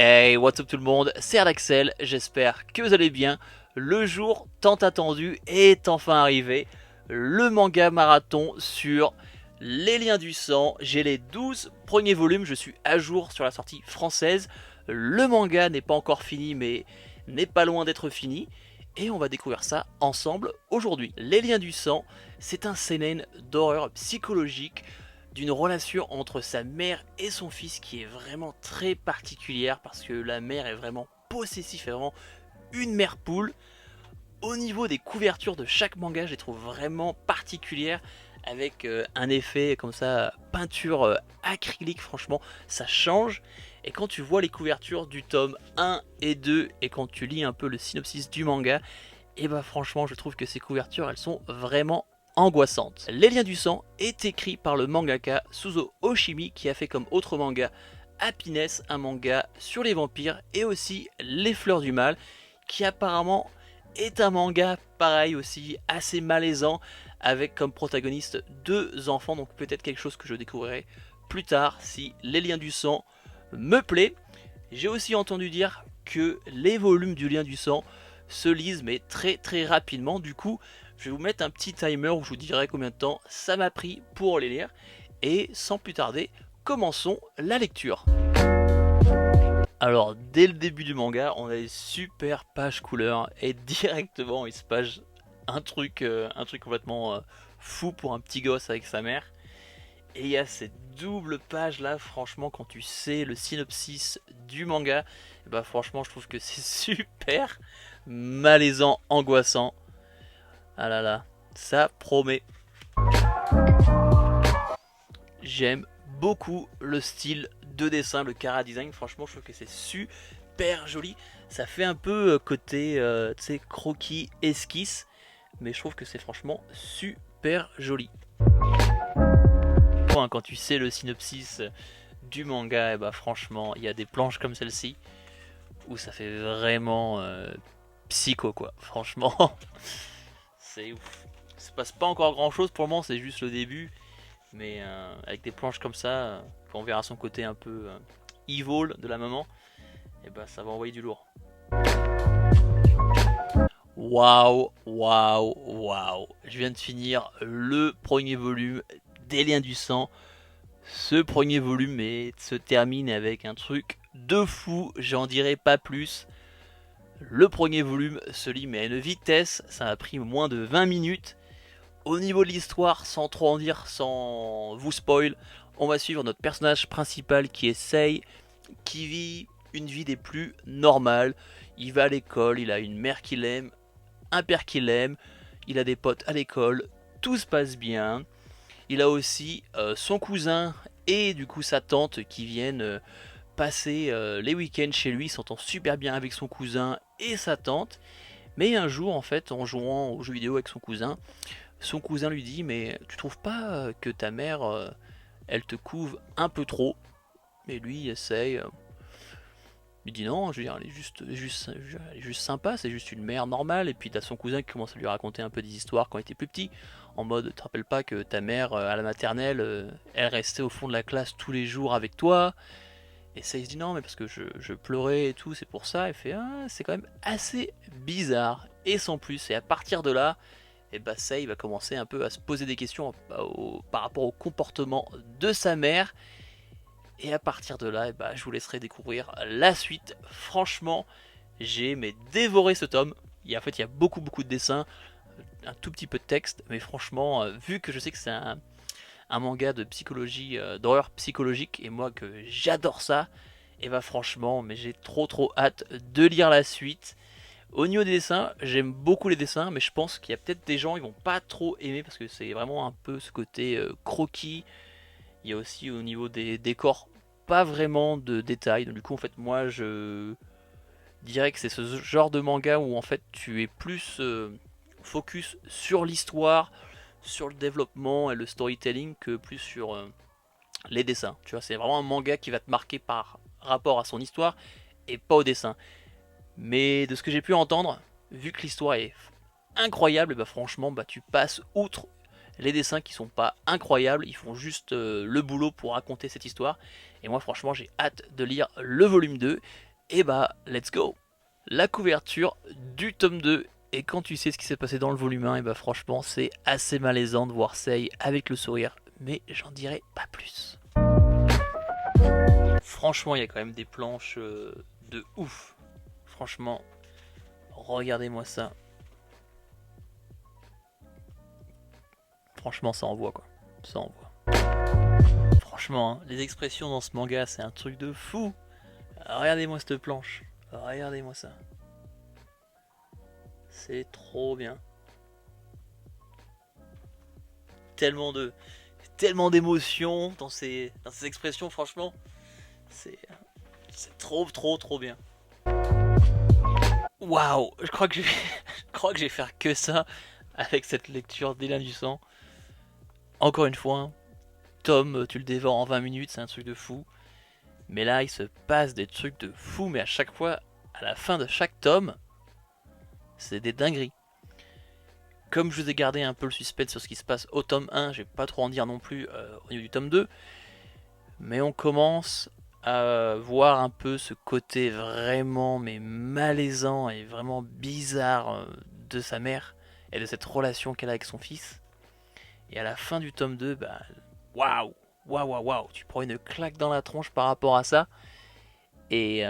Hey, what's up tout le monde, c'est Ardaxel, j'espère que vous allez bien. Le jour tant attendu est enfin arrivé, le manga marathon sur Les Liens du Sang. J'ai les 12 premiers volumes, je suis à jour sur la sortie française. Le manga n'est pas encore fini mais n'est pas loin d'être fini. Et on va découvrir ça ensemble aujourd'hui. Les Liens du Sang, c'est un seinen d'horreur psychologique d'une relation entre sa mère et son fils qui est vraiment très particulière parce que la mère est vraiment possessive, est vraiment une mère poule. Au niveau des couvertures de chaque manga, je les trouve vraiment particulières avec un effet comme ça, peinture acrylique, franchement, ça change. Et quand tu vois les couvertures du tome 1 et 2 et quand tu lis un peu le synopsis du manga, et bah franchement je trouve que ces couvertures elles sont vraiment angoissantes. Les Liens du Sang est écrit par le mangaka Suzo Oshimi qui a fait comme autre manga Happiness, un manga sur les vampires, et aussi Les Fleurs du Mal qui apparemment est un manga pareil aussi assez malaisant avec comme protagoniste deux enfants, donc peut-être quelque chose que je découvrirai plus tard si Les Liens du Sang me plaît. J'ai aussi entendu dire que les volumes du Lien du Sang se lisent mais très rapidement. Du coup, je vais vous mettre un petit timer où je vous dirai combien de temps ça m'a pris pour les lire. Et sans plus tarder, commençons la lecture. Alors, dès le début du manga, on a des super pages couleurs et directement il se passe un truc complètement fou pour un petit gosse avec sa mère. Et il y a cette double page là, franchement, quand tu sais le synopsis du manga, bah franchement, je trouve que c'est super malaisant, angoissant. Ah là là, ça promet. J'aime beaucoup le style de dessin, le Kara design. Franchement, je trouve que c'est super joli. Ça fait un peu côté, tu sais, croquis, esquisse, mais je trouve que c'est franchement super joli. Quand tu sais le synopsis du manga, et bah franchement, il y a des planches comme celle-ci où ça fait vraiment psycho quoi. Franchement, c'est ouf. Il se passe pas encore grand chose pour le moment, c'est juste le début. Mais avec des planches comme ça, quand on verra son côté un peu evil de la maman, et bah ça va envoyer du lourd. Waouh, waouh, waouh. Je viens de finir le premier volume des Liens du Sang. Ce premier volume se termine avec un truc de fou, j'en dirai pas plus. Le premier volume se lit mais à une vitesse, ça a pris moins de 20 minutes. Au niveau de l'histoire, sans trop en dire, sans vous spoil, on va suivre notre personnage principal qui essaye, qui vit une vie des plus normales. Il va à l'école, il a une mère qu'il aime, un père qu'il aime, il a des potes à l'école, tout se passe bien. Il a aussi son cousin et du coup sa tante qui viennent passer les week-ends chez lui, s'entend super bien avec son cousin et sa tante. Mais un jour, en fait, en jouant aux jeux vidéo avec son cousin lui dit mais tu trouves pas que ta mère, elle te couve un peu trop? Et lui il essaye, il dit non, je veux dire, elle est juste sympa, c'est juste une mère normale. Et puis t'as son cousin qui commence à lui raconter un peu des histoires quand il était plus petit, en mode tu te rappelles pas que ta mère à la maternelle, elle restait au fond de la classe tous les jours avec toi? Et ça il se dit non mais parce que je pleurais et tout, c'est pour ça. Il fait ah c'est quand même assez bizarre. Et sans plus, et à partir de là, et bah ça il va commencer un peu à se poser des questions par rapport au comportement de sa mère. Et à partir de là, bah, je vous laisserai découvrir la suite. Franchement, j'ai dévoré ce tome. Il y a beaucoup de dessins, un tout petit peu de texte, mais franchement, vu que je sais que c'est un manga de psychologie, d'horreur psychologique, et moi que j'adore ça, et bah franchement, mais j'ai trop hâte de lire la suite. Au niveau des dessins, j'aime beaucoup les dessins, mais je pense qu'il y a peut-être des gens qui vont pas trop aimer parce que c'est vraiment un peu ce côté croquis. Il y a aussi au niveau des décors pas vraiment de détails. Donc, du coup, en fait, moi je dirais que c'est ce genre de manga où en fait tu es plus focus sur l'histoire, sur le développement et le storytelling que plus sur les dessins. Tu vois, c'est vraiment un manga qui va te marquer par rapport à son histoire et pas au dessin. Mais de ce que j'ai pu entendre, vu que l'histoire est incroyable, bah franchement, bah tu passes outre les dessins qui sont pas incroyables, ils font juste le boulot pour raconter cette histoire. Et moi franchement j'ai hâte de lire le volume 2. Et bah, let's go. La couverture du tome 2. Et quand tu sais ce qui s'est passé dans le volume 1, et bah franchement, c'est assez malaisant de voir Sei avec le sourire. Mais j'en dirai pas plus. Franchement, il y a quand même des planches de ouf. Franchement, regardez-moi ça. Franchement, ça envoie quoi. Ça envoie. Franchement, hein, les expressions dans ce manga, c'est un truc de fou. Regardez-moi cette planche. Regardez-moi ça. C'est trop bien. Tellement d'émotions dans ces expressions, franchement. C'est trop bien. Waouh, je crois que je vais faire que ça avec cette lecture d'Élan du sang. Encore une fois, hein, Tom, tu le dévores en 20 minutes, c'est un truc de fou. Mais là, il se passe des trucs de fou, mais à chaque fois, à la fin de chaque tome, c'est des dingueries. Comme je vous ai gardé un peu le suspense sur ce qui se passe au tome 1, je vais pas trop en dire non plus au niveau du tome 2. Mais on commence à voir un peu ce côté vraiment mais malaisant et vraiment bizarre de sa mère et de cette relation qu'elle a avec son fils. Et à la fin du tome 2, bah waouh, tu prends une claque dans la tronche par rapport à ça. Et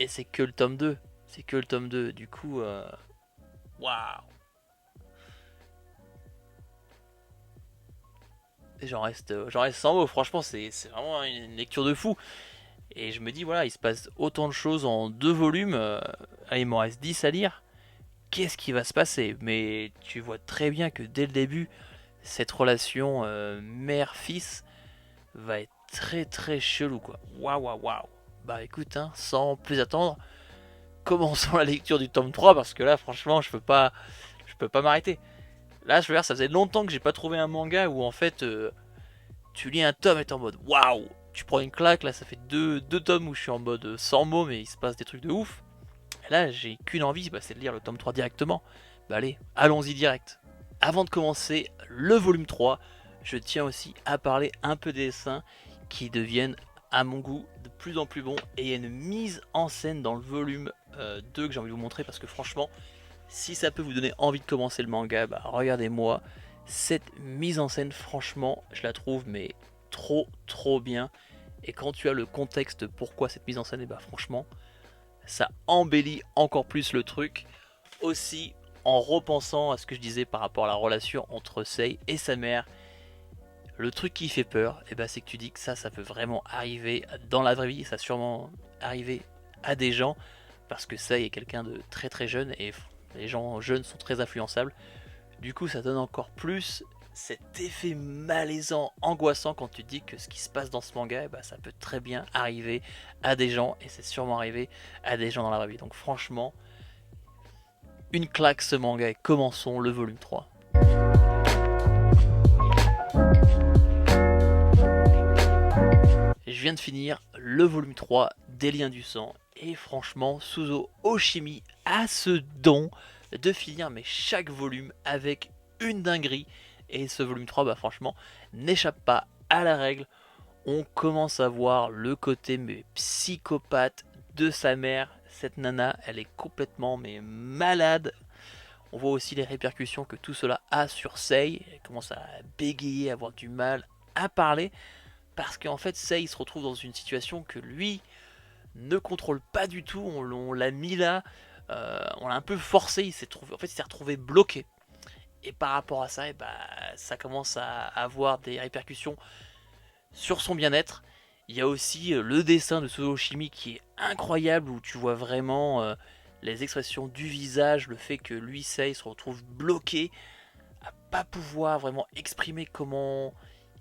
c'est que le tome 2. C'est que le tome 2. Du coup, waouh. J'en reste sans mots. Franchement, c'est vraiment une lecture de fou. Et je me dis, voilà, il se passe autant de choses en 2 volumes. Il m'en reste 10 à lire. Qu'est-ce qui va se passer? Mais tu vois très bien que dès le début, cette relation mère-fils va être très chelou, quoi. Waouh. Bah écoute, hein, sans plus attendre, commençons la lecture du tome 3 parce que là, franchement, je peux pas m'arrêter. Là, je veux dire, ça faisait longtemps que j'ai pas trouvé un manga où en fait, tu lis un tome et t'es en mode waouh, tu prends une claque. Là, ça fait deux tomes où je suis en mode sans mots, mais il se passe des trucs de ouf. Et là, j'ai qu'une envie, bah, c'est de lire le tome 3 directement. Bah allez, allons-y direct. Avant de commencer le volume 3, je tiens aussi à parler un peu des dessins qui deviennent, à mon goût, de plus en plus bons. Et il y a une mise en scène dans le volume 2 que j'ai envie de vous montrer parce que franchement, si ça peut vous donner envie de commencer le manga, bah regardez-moi. Cette mise en scène, franchement, je la trouve mais trop bien. Et quand tu as le contexte pourquoi cette mise en scène, et bah franchement, ça embellit encore plus le truc. Aussi, en repensant à ce que je disais par rapport à la relation entre Sei et sa mère, le truc qui fait peur, et bah c'est que tu dis que ça peut vraiment arriver dans la vraie vie. Ça a sûrement arrivé à des gens parce que Sei est quelqu'un de très jeune et les gens jeunes sont très influençables. Du coup, ça donne encore plus cet effet malaisant, angoissant quand tu te dis que ce qui se passe dans ce manga, bah, ça peut très bien arriver à des gens et c'est sûrement arrivé à des gens dans la vraie vie. Donc franchement, une claque ce manga et commençons le volume 3. Je viens de finir le volume 3 des Liens du sang et franchement, Suzo Oshimi a ce don de finir mais chaque volume avec une dinguerie. Et ce volume 3, bah franchement, n'échappe pas à la règle. On commence à voir le côté mais psychopathe de sa mère. Cette nana, elle est complètement mais malade. On voit aussi les répercussions que tout cela a sur Sei. Elle commence à bégayer, à avoir du mal à parler. Parce qu'en fait, Sei se retrouve dans une situation que lui ne contrôle pas du tout. On l'a mis là, on l'a un peu forcé. Il s'est retrouvé bloqué. Et par rapport à ça, et bah, ça commence à avoir des répercussions sur son bien-être. Il y a aussi le dessin de Suzo Oshimi qui est incroyable, où tu vois vraiment les expressions du visage, le fait que lui, Sei, se retrouve bloqué, à pas pouvoir vraiment exprimer comment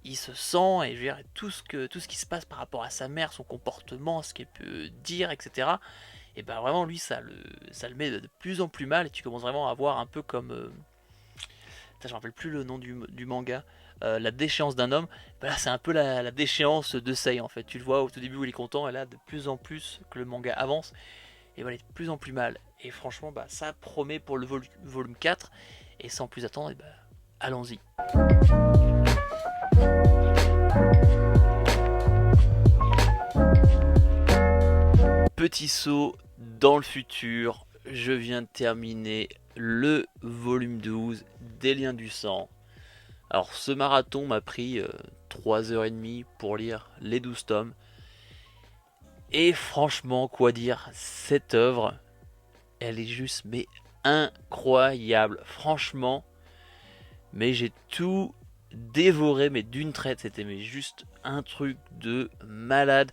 il se sent, et je veux dire, tout ce qui se passe par rapport à sa mère, son comportement, ce qu'elle peut dire, etc. Et bah vraiment, lui, ça le met de plus en plus mal, et tu commences vraiment à voir un peu comme... je me rappelle plus le nom du manga, la déchéance d'un homme. Bah là, c'est un peu la déchéance de Sei en fait. Tu le vois au tout début où il est content, et là, de plus en plus que le manga avance, et bah, il est de plus en plus mal. Et franchement, bah, ça promet pour le volume 4. Et sans plus attendre, et bah, allons-y. Petit saut dans le futur, je viens de terminer le volume 12 des Liens du Sang. Alors ce marathon m'a pris 3h30 pour lire les 12 tomes. Et franchement, quoi dire, cette œuvre, elle est juste mais incroyable. Franchement, mais j'ai tout dévoré mais d'une traite. C'était mais juste un truc de malade.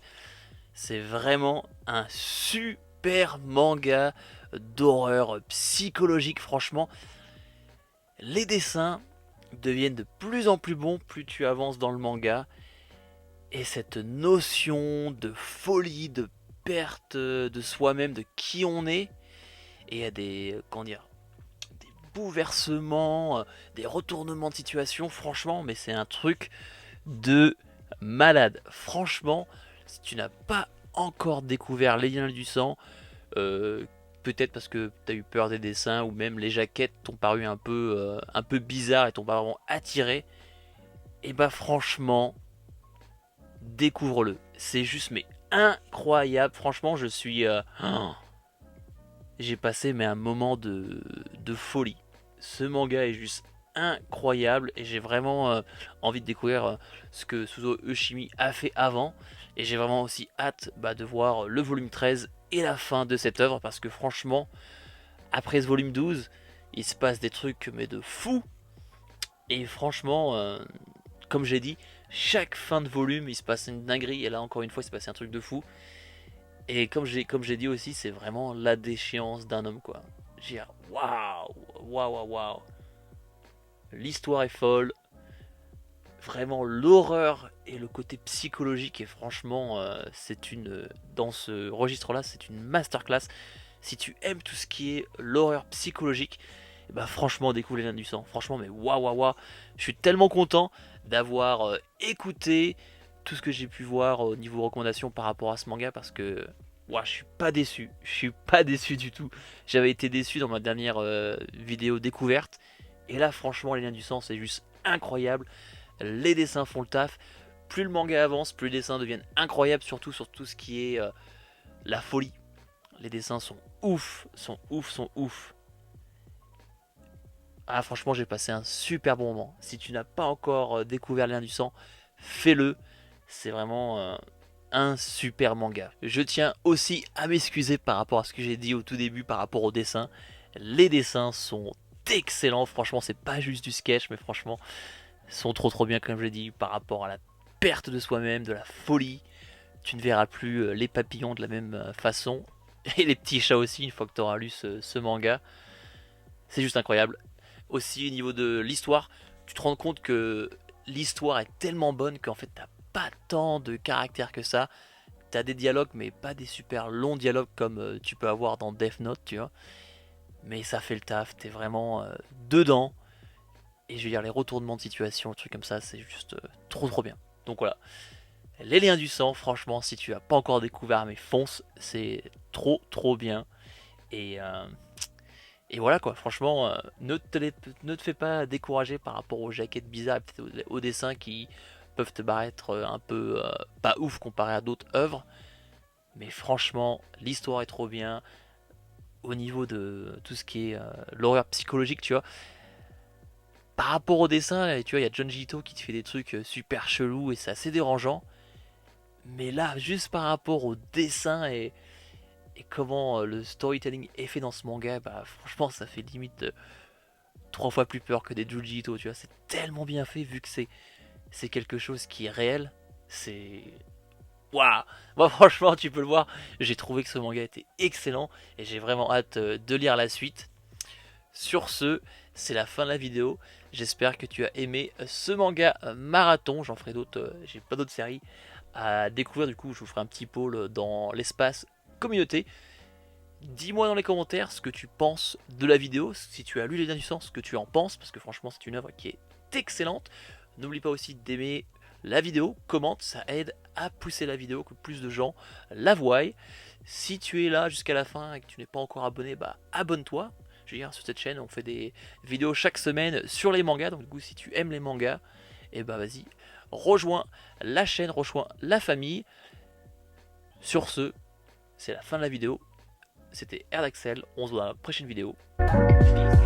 C'est vraiment un super manga d'horreur psychologique. Franchement, les dessins deviennent de plus en plus bons plus tu avances dans le manga. Et cette notion de folie, de perte de soi-même, de qui on est, et il y a des, comment dire, des bouleversements, des retournements de situation, franchement, mais c'est un truc de malade. Franchement, si tu n'as pas encore découvert Les Liens du Sang, peut-être parce que tu as eu peur des dessins, ou même les jaquettes t'ont paru un peu bizarres et t'ont pas vraiment attiré, et bah franchement, découvre-le. C'est juste mais incroyable. Franchement, je suis... j'ai passé mais un moment de folie. Ce manga est juste incroyable et j'ai vraiment envie de découvrir ce que Suzo Yoshimi a fait avant. Et j'ai vraiment aussi hâte de voir le volume 13 et la fin de cette œuvre parce que franchement, après ce volume 12, il se passe des trucs mais de fou. Et franchement, comme j'ai dit, chaque fin de volume il se passe une dinguerie et là encore une fois il s'est passé un truc de fou. Et comme j'ai dit aussi, c'est vraiment la déchéance d'un homme quoi. J'ai waouh, waouh, waouh, waouh. L'histoire est folle, vraiment l'horreur et le côté psychologique et franchement c'est une dans ce registre là c'est une masterclass. Si tu aimes tout ce qui est l'horreur psychologique, et bah franchement découvre Les Liens du Sang. Franchement mais waouh waouh waouh, je suis tellement content d'avoir écouté tout ce que j'ai pu voir au niveau recommandations par rapport à ce manga parce que ouah, je suis pas déçu du tout. J'avais été déçu dans ma dernière vidéo découverte et là franchement Les Liens du Sang c'est juste incroyable. Les dessins font le taf. Plus le manga avance, plus les dessins deviennent incroyables, surtout sur tout ce qui est la folie. Les dessins sont ouf, sont ouf, sont ouf. Ah franchement j'ai passé un super bon moment. Si tu n'as pas encore découvert Les Liens du Sang, fais-le. C'est vraiment un super manga. Je tiens aussi à m'excuser par rapport à ce que j'ai dit au tout début par rapport aux dessins. Les dessins sont excellents. Franchement c'est pas juste du sketch mais franchement sont trop bien comme je l'ai dit par rapport à la perte de soi-même, de la folie. Tu ne verras plus les papillons de la même façon. Et les petits chats aussi une fois que tu auras lu ce manga. C'est juste incroyable. Aussi au niveau de l'histoire, tu te rends compte que l'histoire est tellement bonne qu'en fait t'as pas tant de caractère que ça. T'as des dialogues mais pas des super longs dialogues comme tu peux avoir dans Death Note, tu vois. Mais ça fait le taf, t'es vraiment dedans. Et je veux dire les retournements de situation, trucs comme ça, c'est juste trop bien. Donc voilà. Les Liens du Sang, franchement, si tu as pas encore découvert, mais fonce, c'est trop bien. Et, et voilà quoi, franchement, ne te fais pas décourager par rapport aux jaquettes bizarres et peut-être aux dessins qui peuvent te paraître un peu pas ouf comparé à d'autres œuvres. Mais franchement, l'histoire est trop bien. Au niveau de tout ce qui est l'horreur psychologique, tu vois. Par rapport au dessin, tu vois, il y a Junji Ito qui te fait des trucs super chelous et c'est assez dérangeant. Mais là, juste par rapport au dessin et comment le storytelling est fait dans ce manga, bah franchement, ça fait limite 3 fois plus peur que des Junji Ito, tu vois. C'est tellement bien fait vu que c'est quelque chose qui est réel. C'est waouh. Moi, franchement, tu peux le voir. J'ai trouvé que ce manga était excellent et j'ai vraiment hâte de lire la suite. Sur ce, c'est la fin de la vidéo. J'espère que tu as aimé ce manga marathon. J'en ferai d'autres, j'ai pas d'autres séries à découvrir. Du coup, je vous ferai un petit pôle dans l'espace communauté. Dis-moi dans les commentaires ce que tu penses de la vidéo, si tu as lu Les Liens du Sang, ce que tu en penses, parce que franchement, c'est une œuvre qui est excellente. N'oublie pas aussi d'aimer la vidéo, commente, ça aide à pousser la vidéo, que plus de gens la voient. Si tu es là jusqu'à la fin et que tu n'es pas encore abonné, bah abonne-toi. Je veux dire, sur cette chaîne, on fait des vidéos chaque semaine sur les mangas. Donc, du coup, si tu aimes les mangas, et bah vas-y, rejoins la chaîne, rejoins la famille. Sur ce, c'est la fin de la vidéo. C'était Erdaxel, on se voit dans la prochaine vidéo. Peace.